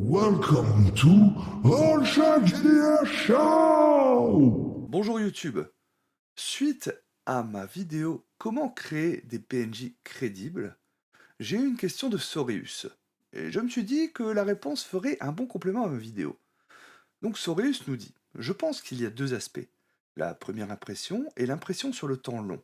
Welcome to All Media Show! Bonjour YouTube. Suite à ma vidéo Comment créer des PNJ crédibles, j'ai eu une question de Soreus. Et je me suis dit que la réponse ferait un bon complément à ma vidéo. Donc Soreus nous dit, je pense qu'il y a deux aspects. La première impression et l'impression sur le temps long.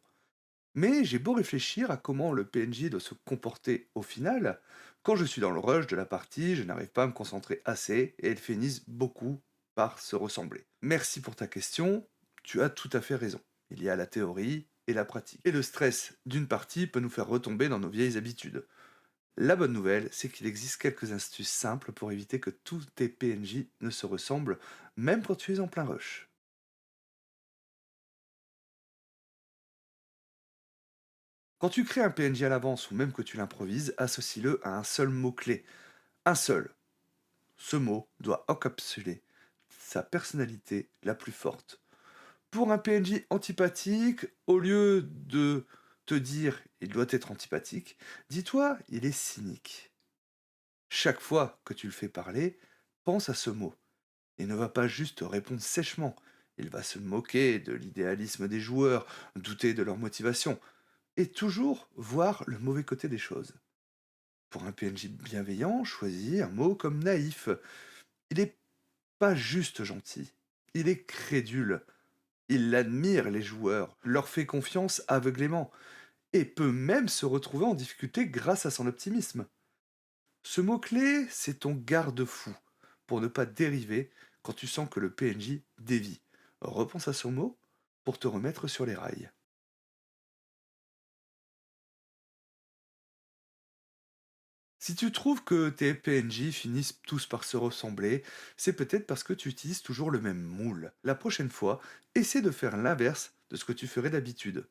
Mais j'ai beau réfléchir à comment le PNJ doit se comporter au final, quand je suis dans le rush de la partie, je n'arrive pas à me concentrer assez et elles finissent beaucoup par se ressembler. Merci pour ta question, tu as tout à fait raison. Il y a la théorie et la pratique. Et le stress d'une partie peut nous faire retomber dans nos vieilles habitudes. La bonne nouvelle, c'est qu'il existe quelques astuces simples pour éviter que tous tes PNJ ne se ressemblent, même quand tu es en plein rush. Quand tu crées un PNJ à l'avance ou même que tu l'improvises, associe-le à un seul mot-clé. Un seul. Ce mot doit encapsuler sa personnalité la plus forte. Pour un PNJ antipathique, au lieu de te dire il doit être antipathique, dis-toi il est cynique. Chaque fois que tu le fais parler, pense à ce mot. Il ne va pas juste répondre sèchement. Il va se moquer de l'idéalisme des joueurs, douter de leur motivation, et toujours voir le mauvais côté des choses. Pour un PNJ bienveillant, choisis un mot comme naïf. Il n'est pas juste gentil, il est crédule. Il admire les joueurs, leur fait confiance aveuglément, et peut même se retrouver en difficulté grâce à son optimisme. Ce mot-clé, c'est ton garde-fou, pour ne pas dériver quand tu sens que le PNJ dévie. Repense à ce mot pour te remettre sur les rails. Si tu trouves que tes PNJ finissent tous par se ressembler, c'est peut-être parce que tu utilises toujours le même moule. La prochaine fois, essaie de faire l'inverse de ce que tu ferais d'habitude.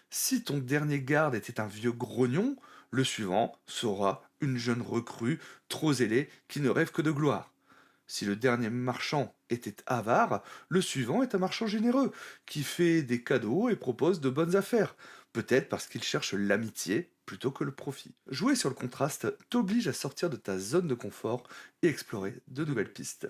Si ton dernier garde était un vieux grognon, le suivant sera une jeune recrue trop zélée qui ne rêve que de gloire. Si le dernier marchand était avare, le suivant est un marchand généreux, qui fait des cadeaux et propose de bonnes affaires, peut-être parce qu'il cherche l'amitié plutôt que le profit. Jouer sur le contraste t'oblige à sortir de ta zone de confort et explorer de nouvelles pistes.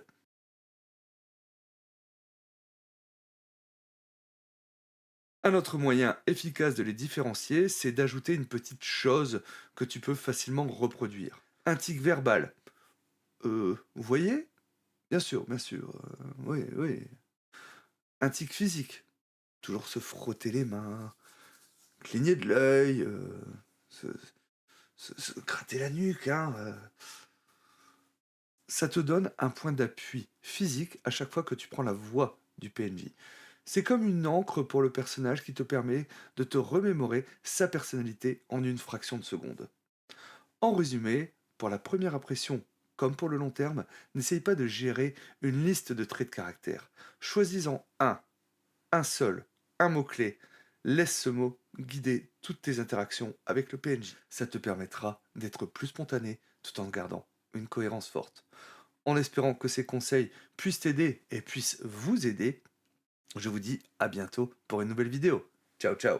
Un autre moyen efficace de les différencier, c'est d'ajouter une petite chose que tu peux facilement reproduire. Un tic verbal. Vous voyez? Bien sûr, oui, oui. Un tic physique. Toujours se frotter les mains, cligner de l'œil, se, se gratter la nuque, hein. Ça te donne un point d'appui physique à chaque fois que tu prends la voix du PNJ. C'est comme une encre pour le personnage qui te permet de te remémorer sa personnalité en une fraction de seconde. En résumé, pour la première impression comme pour le long terme, n'essaye pas de gérer une liste de traits de caractère. Choisis-en un seul, un mot-clé. Laisse ce mot guider toutes tes interactions avec le PNJ. Ça te permettra d'être plus spontané tout en gardant une cohérence forte. En espérant que ces conseils puissent t'aider et puissent vous aider, je vous dis à bientôt pour une nouvelle vidéo. Ciao ciao.